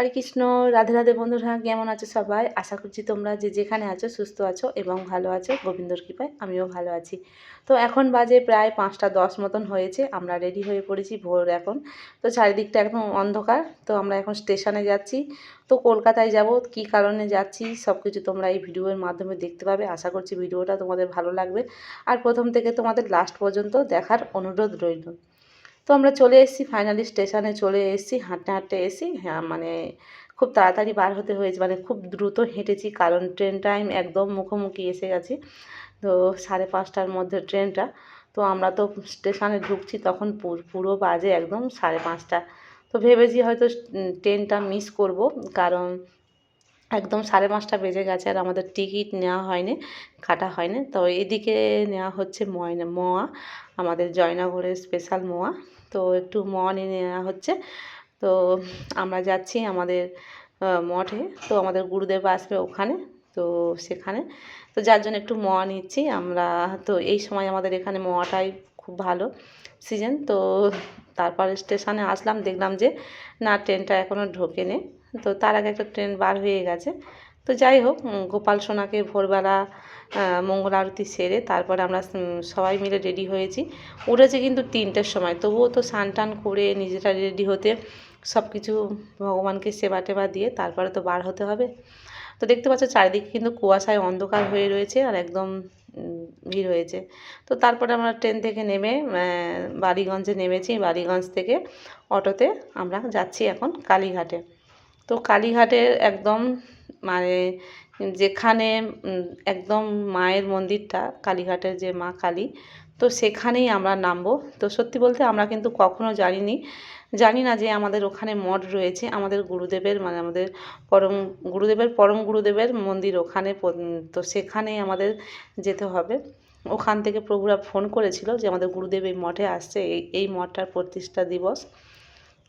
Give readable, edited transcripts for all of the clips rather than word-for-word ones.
হরে কৃষ্ণ। রাধে রাধে বন্ধুরা, কেমন আছো সবাই? আশা করছি তোমরা যে যেখানে আছো সুস্থ আছো এবং ভালো আছো। গোবিন্দর কৃপায় আমিও ভালো আছি। তো এখন বাজে প্রায় 5টা 10 মতন হয়েছে। আমরা রেডি হয়ে পড়েছি ভোর এখন। তো চারিদিকটা একদম অন্ধকার। তো আমরা এখন স্টেশনে যাচ্ছি। তো কলকাতায় যাব, কী কারণে যাচ্ছি সব কিছু তোমরা এই ভিডিওর মাধ্যমে দেখতে পাবে। আশা করছি ভিডিওটা তোমাদের ভালো লাগবে আর প্রথম থেকে তোমাদের লাস্ট পর্যন্ত দেখার অনুরোধ রইল। তো আমরা চলে এসেছি, ফাইনালি স্টেশনে চলে এসেছি। হাঁটতে হাঁটতে এসেছি, হ্যাঁ মানে খুব তাড়াতাড়ি বার হতে হয়েছে, মানে খুব দ্রুত হেঁটেছি কারণ ট্রেন টাইম একদম মুখোমুখি এসে গেছি। তো 5:30টার মধ্যে ট্রেনটা। তো আমরা তো স্টেশনে ঢুকছি তখন পুরো বাজে একদম 5:30। তো ভেবেছি হয়তো ট্রেনটা মিস করব, কারণ একদম 5:30 বেজে গেছে আর আমাদের টিকিট নেওয়া হয়নি, কাটা হয়নি। তো এদিকে নেওয়া হচ্ছে মোয়া, আমাদের জয়নগরের স্পেশাল মোয়া। তো একটু মোয়া নিয়ে নেওয়া হচ্ছে। তো আমরা যাচ্ছি আমাদের মঠে। তো আমাদের গুরুদেব আসবে ওখানে, তো সেখানে তো যার জন্য একটু মোয়া নিচ্ছি আমরা। তো এই সময় আমাদের এখানে মোয়াটাই খুব ভালো সিজন। তো তারপরে স্টেশনে আসলাম, দেখলাম যে না, ট্রেনটা এখনও ঢোকেনি। তো তার আগে একটা ট্রেন বার হয়ে গেছে। তো যাই হোক, গোপাল সোনাকে ভোরবেলা মঙ্গল আরতি সেরে তারপরে আমরা সবাই মিলে রেডি হয়েছি। উঠেছে কিন্তু 3টের সময়, তবুও তো স্নান টান করে নিজেরা রেডি হতে সব কিছু ভগবানকে সেবা টেবা দিয়ে তারপরে তো বার হতে হবে। তো দেখতে পাচ্ছ চারিদিকে কিন্তু কুয়াশায় অন্ধকার হয়ে রয়েছে আর একদম ভিড় হয়েছে। তো তারপরে আমরা ট্রেন থেকে নেমে বালিগঞ্জে নেমেছি। বালিগঞ্জ থেকে অটোতে আমরা যাচ্ছি এখন কালীঘাটে। তো কালীঘাটের একদম মানে যেখানে একদম মায়ের মন্দিরটা, কালীঘাটের যে মা কালী, তো সেখানেই আমরা নামবো। তো সত্যি বলতে আমরা কিন্তু কখনো জানি না যে আমাদের ওখানে মঠ রয়েছে। আমাদের গুরুদেবের মানে আমাদের পরম গুরুদেবের মন্দির ওখানে। তো সেখানেই আমাদের যেতে হবে। ওখান থেকে প্রভুরা ফোন করেছিল যে আমাদের গুরুদেব এই মঠে আসছে, এই মঠটার প্রতিষ্ঠা দিবস।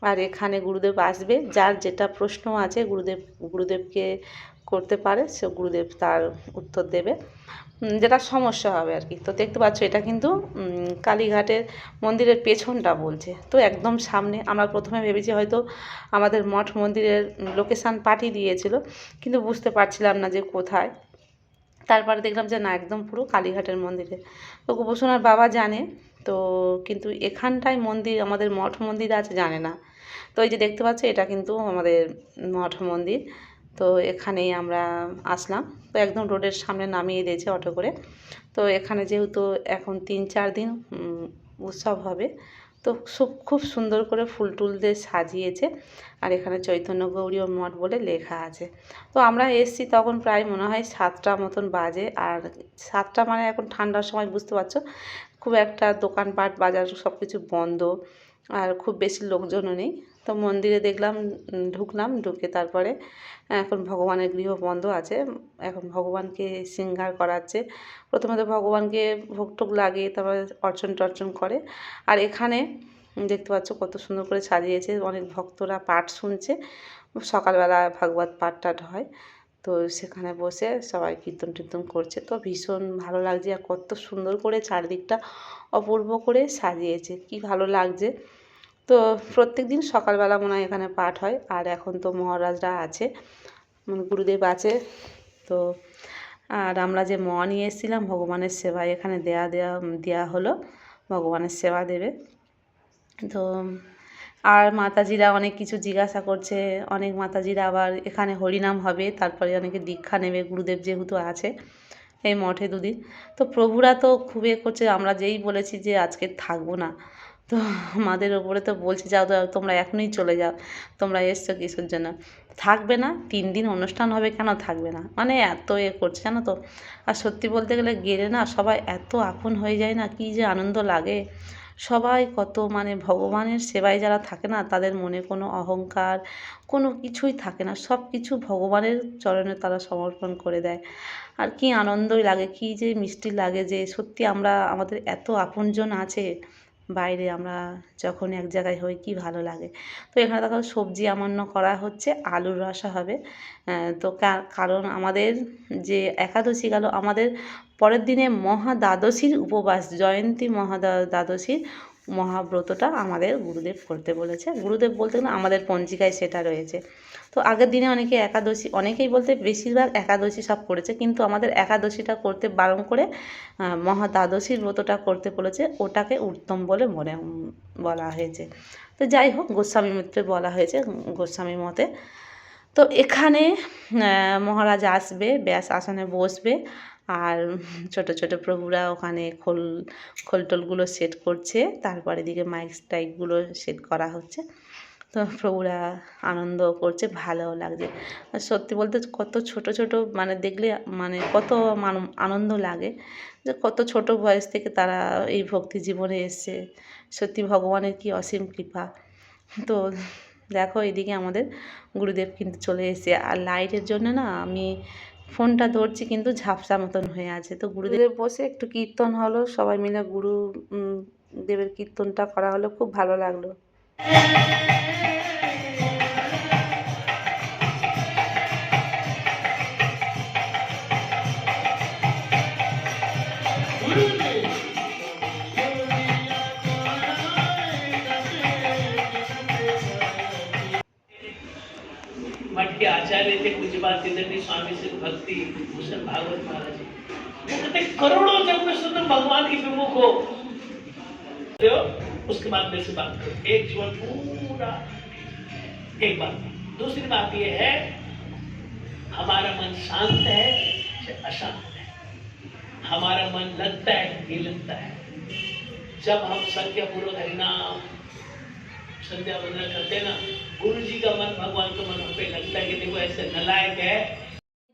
আর এখানে গুরুদেব আসবে, যার যেটা প্রশ্ন আছে গুরুদেবকে করতে পারে, সে গুরুদেব তার উত্তর দেবে, যেটা সমস্যা হবে আর কি। তো দেখতে পাচ্ছ এটা কিন্তু কালীঘাটের মন্দিরের পেছনটা বলছে, তো একদম সামনে। আমরা প্রথমে ভেবেছি হয়তো আমাদের মঠ মন্দিরের লোকেশান পাঠিয়ে দিয়েছিল, কিন্তু বুঝতে পারছিলাম না যে কোথায়। তারপরে দেখলাম যে না, একদম পুরো কালীঘাটের মন্দিরে। তো গোপসোনার বাবা জানে, তো কিন্তু এখানটায় মন্দির, আমাদের মঠ মন্দির আছে জানে না। তো এই যে দেখতে পাচ্ছ এটা কিন্তু আমাদের মঠ মন্দির। তো এখানেই আমরা আসলাম। তো একদম রোডের সামনে নামিয়ে দিয়েছে অটো করে। তো এখানে যেহেতু এখন 3-4 দিন উৎসব হবে, তো খুব সুন্দর করে ফুল টুল দিয়ে সাজিয়েছে। আর এখানে চৈতন্য গৌরীয় মঠ বলে লেখা আছে। তো আমরা এসছি তখন প্রায় মনে হয় 7টা মতন বাজে। আর 7টা মানে এখন ঠান্ডার সময়, বুঝতে পারছো, খুব একটা দোকানপাট বাজার সব কিছু বন্ধ আর খুব বেশি লোকজনও নেই। তো মন্দিরে দেখলাম, ঢুকলাম, ঢুকে তারপরে এখন ভগবানের গৃহ বন্ধ আছে। এখন ভগবানকে শৃঙ্গার করাচ্ছে। প্রথমে তো ভগবানকে ভোগ টোগ লাগিয়ে তারপরে অর্চন টর্চন করে। আর এখানে দেখতে পাচ্ছ কত সুন্দর করে সাজিয়েছে, অনেক ভক্তরা পাঠ শুনছে। সকালবেলা ভাগবত পাঠ টাঠ হয়, তো সেখানে বসে সবাই কীর্তন টীর্তন করছে। তো ভীষণ ভালো লাগছে আর কত সুন্দর করে চারদিকটা অপূর্ব করে সাজিয়েছে, কি ভালো লাগছে। তো প্রত্যেক দিন সকালবেলা মনে হয় এখানে পাঠ হয়। আর এখন তো মহারাজরা আছে, গুরুদেব আছে। তো আর আমরা যে মোয়া নিয়ে এসেছিলাম ভগবানের সেবায় এখানে দেয়া হলো, ভগবানের সেবা দেবে। তো আর মাতাজিরা অনেক কিছু জিজ্ঞাসা করছে, অনেক মাতাজিরা আবার এখানে হরিনাম হবে, তারপরে অনেকে দীক্ষা নেবে, গুরুদেব যেহেতু আছে এই মঠে 2 দিন। তো প্রভুরা তো খুব করছে, আমরা যেই বলেছি যে আজকে থাকবো না, তো আমাদের ওপরে তো বলছে যাও তোমরা এখনই চলে যাও, তোমরা এসছো কিসের জন্য, থাকবে না 3 দিন অনুষ্ঠান হবে, কেন থাকবে না, মানে এত করছে জানো তো। আর সত্যি বলতে গেলে গেলে না সবাই এত আপন হয়ে যায় না, কি যে আনন্দ লাগে। সবাই কত মানে ভগবানের সেবায় যারা থাকে না, তাদের মনে কোনো অহংকার কোনো কিছুই থাকে না, সব কিছু ভগবানের চরণে তারা সমর্পণ করে দেয়। আর কি আনন্দই লাগে, কি যে মিষ্টি লাগে যে সত্যি আমরা আমাদের এত আপনজন আছে বাইরে, আমরা যখন এক জায়গায় হই কি ভালো লাগে। তো এখানে দেখো সবজি আমান্য করা হচ্ছে, আলুর রসা হবে। তো কারণ আমাদের যে একাদশী গেল, আমাদের পরের দিনে মহা দ্বাদশীর উপবাস, জয়ন্তী দ্বাদশীর মহাব্রতটা আমাদের গুরুদেব করতে বলেছে। গুরুদেব বলতে না আমাদের পঞ্জিকায় সেটা রয়েছে। তো আগের দিনে অনেকে একাদশী, অনেকেই বলতে বেশিরভাগ একাদশী সব করেছে, কিন্তু আমাদের একাদশীটা করতে বারণ করে মহা দ্বাদশীর ব্রতটা করতে বলেছে, ওটাকে উত্তম বলে বলা হয়েছে। তো যাই হোক, গোস্বামী মিত্রে বলা হয়েছে, গোস্বামী মতে। তো এখানে মহারাজ আসবে, ব্যাস আসনে বসবে, আর ছোট ছোট প্রভুরা ওখানে খোলটোলগুলো সেট করছে, তারপরে এদিকে মাইক টাইকগুলো সেট করা হচ্ছে। তো প্রভুরা আনন্দ করছে, ভালোও লাগছে। সত্যি বলতে কত ছোট ছোট মানে দেখলে মানে কত আনন্দ লাগে, যে কত ছোট বয়স থেকে তারা এই ভক্তি জীবনে এসছে। সত্যি ভগবানের কি অসীম কৃপা। তো দেখো এদিকে আমাদের গুরুদেব কিন্তু চলে এসেছে, আর লাইটের জন্য না আমি ফোনটা ধরছি কিন্তু ঝাপসা মতন হয়ে আছে। তো গুরুদেব বসে একটু কীর্তন হলো, সবাই মিলে দেবের কীর্তনটা করা হলো, খুব ভালো লাগলো। मठ के आचार्य थे पूज्यपाद तीर्थंकरी स्वामी से भक्ति भूषण भागवत महाराज जी, वो कहते करोड़ों जब में सुंदर भगवान की विमुख हो, उसके बाद मेरे से बात करो। एक जीवन पूरा, एक बात। दूसरी बात ये है, हमारा मन शांत है अशांत है, हमारा मन लगता है नहीं लगता है। जब हम संख्या पूर्वक हरिनाम संध्या वंदना करते ना, गुरु जी का मन भगवान का मन हम पे लगता है कि देखो ऐसे नलायक है।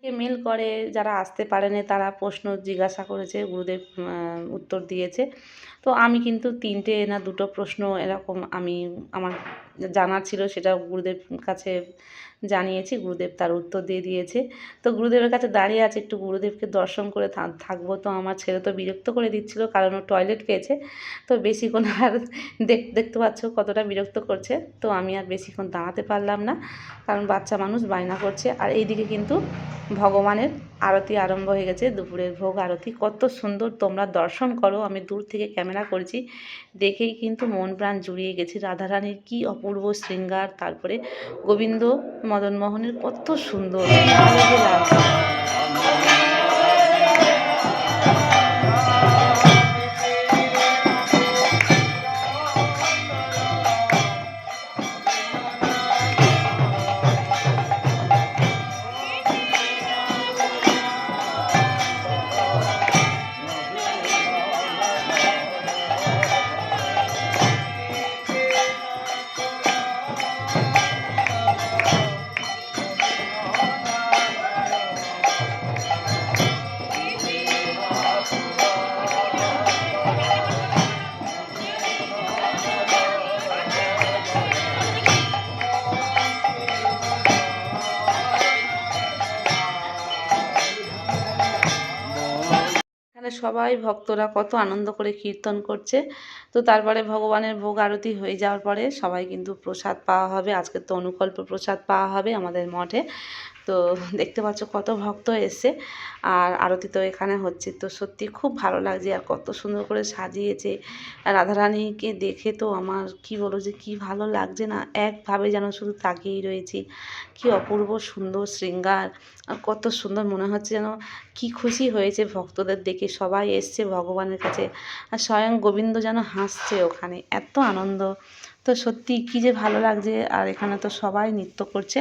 মেল করে যারা আসতে পারেনি তারা প্রশ্ন জিজ্ঞাসা করেছে, গুরুদেব উত্তর দিয়েছে। তো আমি কিন্তু 3টে না 2টো প্রশ্ন এরকম আমার জানার ছিল, সেটা গুরুদেব কাছে জানিয়েছি, গুরুদেব তার উত্তর দিয়ে দিয়েছে। তো গুরুদেবের কাছে দাঁড়িয়ে আছে, একটু গুরুদেবকে দর্শন করে থাকবো। তো আমার ছেলে তো বিরক্ত করে দিচ্ছিল, কারণ ও টয়লেট পেয়েছে। তো বেশিক্ষণ আর দেখতে পাচ্ছ কতটা বিরক্ত করছে। তো আমি আর বেশিক্ষণ দাঁড়াতে পারলাম না, কারণ বাচ্চা মানুষ বায়না করছে। আর এইদিকে কিন্তু ভগবানের আরতি আরম্ভ হয়ে গেছে, দুপুরের ভোগ আরতি। কত সুন্দর, তোমরা দর্শন করো। আমি দূর থেকে ক্যামেরা করছি, দেখেই কিন্তু মন প্রাণ জুড়িয়ে গেছে। রাধারানীর কি অপূর্ব শৃঙ্গার, তারপরে গোবিন্দ মদনমোহনের কত সুন্দর, ভালো যে লাগছে। সবাই ভক্তরা কত আনন্দ করে কীর্তন করছে। তো তারপরে ভগবানের ভোগ আরতি হয়ে যাওয়ার পরে সবাই কিন্তু প্রসাদ পাওয়া হবে। আজকে তো অনুকল্প প্রসাদ পাওয়া হবে আমাদের মঠে। তো দেখতে পাচ্ছ কত ভক্ত এসছে, আর আরতি তো এখানে হচ্ছে। তো সত্যি খুব ভালো লাগছে, আর কত সুন্দর করে সাজিয়েছে। রাধারানীকে দেখে তো আমার কি বলবো, যে কি ভালো লাগছে না, একভাবে যেন শুধু তাকিয়েই রয়েছি। কি অপূর্ব সুন্দর শৃঙ্গার, আর কত সুন্দর মনে হচ্ছে যেন কি খুশি হয়েছে ভক্তদের দেখে। সবাই এসছে ভগবানের কাছে, আর স্বয়ং গোবিন্দ যেন হাসছে ওখানে, এত আনন্দ। তো সত্যি কি যে ভালো লাগছে। আর এখানে তো সবাই নৃত্য করছে,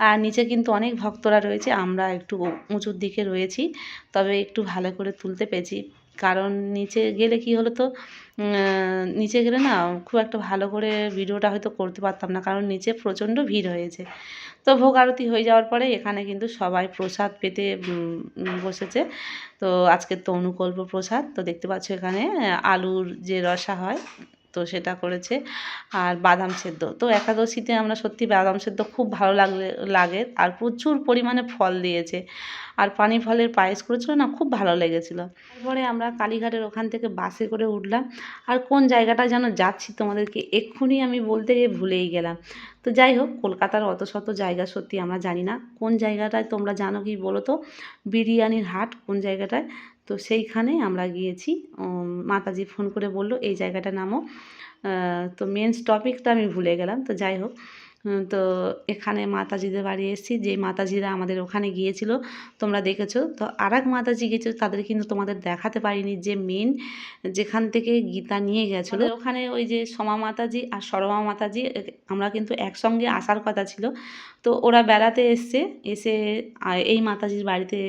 আর নিচে কিন্তু অনেক ভক্তরা রয়েছে। আমরা একটু উঁচুর দিকে রয়েছি, তবে একটু ভালো করে তুলতে পেরেছি, কারণ নিচে গেলে কি হলো, তো নিচে গেলে না খুব একটা ভালো করে ভিডিওটা হয়তো করতে পারতাম না, কারণ নিচে প্রচণ্ড ভিড় হয়েছে। তো ভোগ আরতি হয়ে যাওয়ার পরে এখানে কিন্তু সবাই প্রসাদ পেতে বসেছে। তো আজকের তো অনুকল্প প্রসাদ, তো দেখতে পাচ্ছ এখানে আলুর যে রসা হয়, তো সেটা করেছে, আর বাদাম সেদ্ধ। তো একাদশীতে আমরা সত্যি বাদাম সেদ্ধ খুব ভালো লাগে, আর প্রচুর পরিমাণে ফল দিয়েছে, আর পানি ফলের পায়েস করেছিল না, খুব ভালো লেগেছিলো। তারপরে আমরা কালীঘাটের ওখান থেকে বাসে করে উঠলাম, আর কোন জায়গাটা যেন যাচ্ছি তোমাদেরকে এক্ষুনি আমি বলতে গিয়ে ভুলেই গেলাম। তো যাই হোক, কলকাতার অত শত জায়গা সত্যি আমরা জানি না, কোন জায়গাটায় তোমরা জানো কি বলো তো, বিরিয়ানির হাট কোন জায়গাটায়। তো সেইখানে আমরা গিয়েছি। মাতাজি ফোন করে বলল এই জায়গাটা নামো। তো মেন টপিকটা আমি ভুলে গেলাম, তো যাই হোক। তো এখানে মাতাজিদের বাড়ি এসেছি, যে মাতাজিরা আমাদের ওখানে গিয়েছিল তোমরা দেখেছো। তো আর এক মাতাজি গিয়েছিল, তাদের কিন্তু তোমাদের দেখাতে পারিনি, যে মেন যেখান থেকে গীতা নিয়ে গেছিলো ওখানে ওই যে সোমা মাতাজি আর সরমা মাতাজি, আমরা কিন্তু একসঙ্গে আসার কথা ছিল। তো ওরা বেড়াতে এসছে, এসে এই মাতাজির বাড়িতে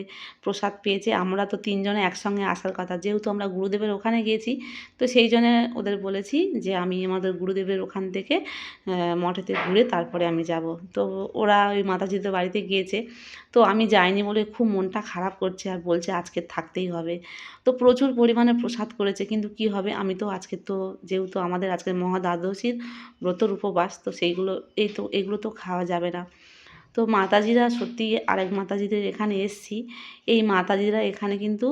প্রসাদ পেয়েছে। আমরা তো তিনজনে একসঙ্গে আসার কথা, যেহেতু আমরা গুরুদেবের ওখানে গিয়েছি, তো সেই জন্য ওদের বলেছি যে আমি আমাদের গুরুদেবের ওখান থেকে মঠেতে ঘুরে তারপরে আমি যাব। তো ওরা ওই মাতাজিদের বাড়িতে গিয়েছে, তো আমি যাইনি বলে খুব মনটা খারাপ করছে, আর বলছে আজকে থাকতেই হবে। তো প্রচুর পরিমাণে প্রসাদ করেছে, কিন্তু কি হবে, আমি তো আজকে তো যেহেতু আমাদের আজকে মহাদ্বাদশীর ব্রতর উপবাস, তো সেইগুলো এগুলো তো খাওয়া যাবে না। তো মাতাজিরা সত্যি, আরেক মাতাজিদের এখানে এসেছি, এই মাতাজিরা এখানে কিন্তু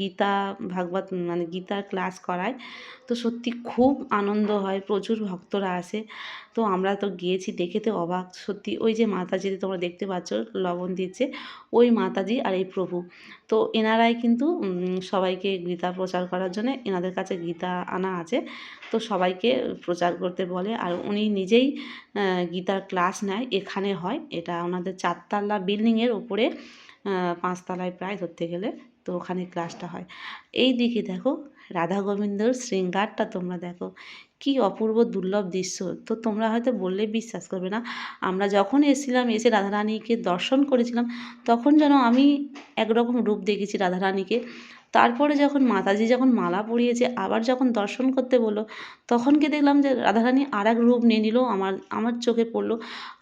গীতা ভাগবত মানে গীতার ক্লাস করায়। তো সত্যি খুব আনন্দ হয়, প্রচুর ভক্তরা আসে। তো আমরা তো গিয়েছি, দেখে তো অবাক সত্যি। ওই যে মাতাজি তোমরা দেখতে পাচ্ছ লবণ দিচ্ছে, ওই মাতাজি আর এই প্রভু। তো এনারাই কিন্তু সবাইকে গীতা প্রচার করার জন্য এনাদের কাছে গীতা আনা আছে, তো সবাইকে প্রচার করতে বলে। আর উনি নিজেই গীতার ক্লাস নেয়, এখানে হয়। এটা ওনাদের 4 তলা বিল্ডিংয়ের ওপরে, 5 তলায় প্রায় ধরতে গেলে, তো ওখানে ক্লাসটা হয়। এই দিকে দেখো রাধা গোবিন্দর শৃঙ্গারটা তোমরা দেখো, কি অপূর্ব দুর্লভ দৃশ্য। তো তোমরা হয়তো বললে বিশ্বাস করবে না, আমরা যখন এসেছিলাম, এসে রাধারানীকে দর্শন করেছিলাম, তখন যেন আমি একরকম রূপ দেখেছি রাধারানীকে। তারপরে যখন মাতাজি যখন মালা পরিয়েছে, আবার যখন দর্শন করতে বললো, তখন কি দেখলাম যে রাধারানী আর এক রূপ নিয়ে নিল। আমার চোখে পড়লো,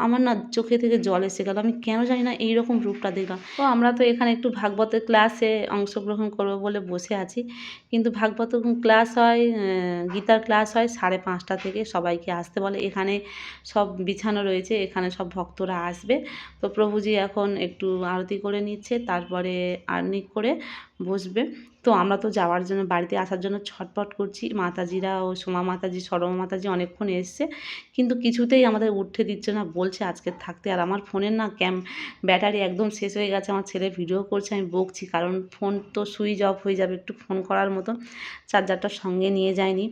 আমার না চোখে থেকে জল এসে গেল। আমি কেন জানি না এইরকম রূপটা দেখলাম। তো আমরা তো এখানে একটু ভাগবতের ক্লাসে অংশগ্রহণ করবো বলে বসে আছি, কিন্তু ভাগবত ক্লাস হয়, গীতার ক্লাস হয় 5:30 থেকে। সবাইকে আসতে বলে, এখানে সব বিছানো রয়েছে, এখানে সব ভক্তরা আসবে। তো প্রভুজি এখন একটু আরতি করে নিচ্ছে, তারপরে আরতি করে বসবে। তো আমরা তো যাওয়ার জন্য, বাড়িতে আসার জন্য ছটপট করছি। মাতাজিরা ও সোমা মাতাজি, সরমা মাতাজি অনেকক্ষণ এসছে, কিন্তু কিছুতেই আমাদের উঠতে দিচ্ছে না, বলছে আজকে থাকতে। আর আমার ফোনের না ব্যাটারি একদম শেষ হয়ে গেছে। আমার ছেলে ভিডিও করছে, আমি বকছি, কারণ ফোন তো সুইচ অফ হয়ে যাবে, একটু ফোন করার মতো চার্জারটা সঙ্গে নিয়ে যায়নি।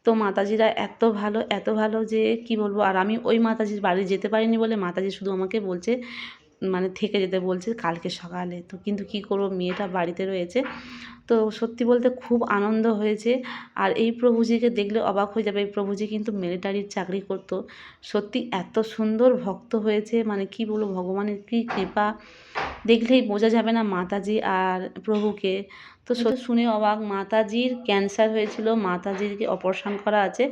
তো মাতাজিরা এত ভালো যে কি বলবো। আর আমি ওই মাতাজির বাড়ি যেতে পারিনি বলে মাতাজি শুধু আমাকে বলছে, মানে থেকে যেতে বলছে কালকে সকালে। তো কিন্তু কি করবো, মেয়েটা বাড়িতে রয়েছে। তো সত্যি বলতে খুব আনন্দ হয়েছে। আর এই প্রভুজিকে দেখলে অবাক হয়ে যাবে, এই প্রভুজি কিন্তু মিলিটারির চাকরি করতো। সত্যি এত সুন্দর ভক্ত হয়েছে, মানে কি বলবো, ভগবানের কী কৃপা, দেখলেই বোঝা যাবে না মাতাজি আর প্রভুকে। তো শুনে অবাক, মাতাজির ক্যান্সার হয়েছিল, মাতাজিকে অপারেশন করা আছে,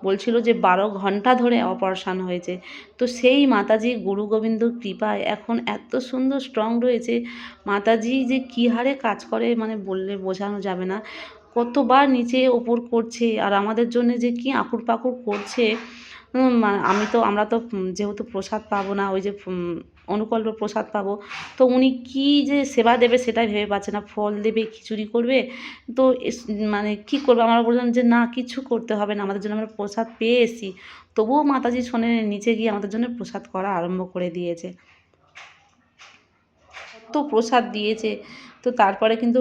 বলছিল যে 12 ঘন্টা ধরে অপারেশন হয়েছে। তো সেই মাতাজি গুরু গোবিন্দর কৃপায় এখন এত সুন্দর স্ট্রং রয়েছে। মাতাজি যে কী হারে কাজ করে, মানে বললে বোঝানো যাবে না। কতবার নিচে ওপর করছে, আর আমাদের জন্য যে কী আকুর পাকুর করছে। আমরা তো যেহেতু প্রসাদ পাবো না, ওই যে অনুকল্প প্রসাদ পাবো, তো উনি কী যে সেবা দেবে সেটাই ভেবে পাচ্ছে না। ফল দেবে, খিচুড়ি করবে, তো মানে কী করবো। আমরা বললাম যে না, কিছু করতে হবে না আমাদের জন্য, আমরা প্রসাদ পেয়ে এসেছি। তবুও মাতাজি শোনে, নিচে গিয়ে আমাদের জন্য প্রসাদ করা আরম্ভ করে দিয়েছে। তো প্রসাদ দিয়েছে। তো তারপরে কিন্তু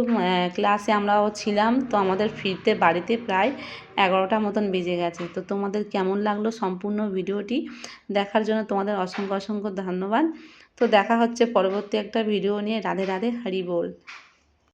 ক্লাসে আমরাও ছিলাম, তো আমাদের ফিরতে বাড়িতে প্রায় 11টা মতন বেজে গেছে। তো তোমাদের কেমন লাগলো সম্পূর্ণ ভিডিওটি দেখার জন্য তোমাদের অসংখ্য ধন্যবাদ। তো দেখা হচ্ছে পরবর্তী একটা ভিডিও নিয়ে। রাধে রাধে, হরি বল।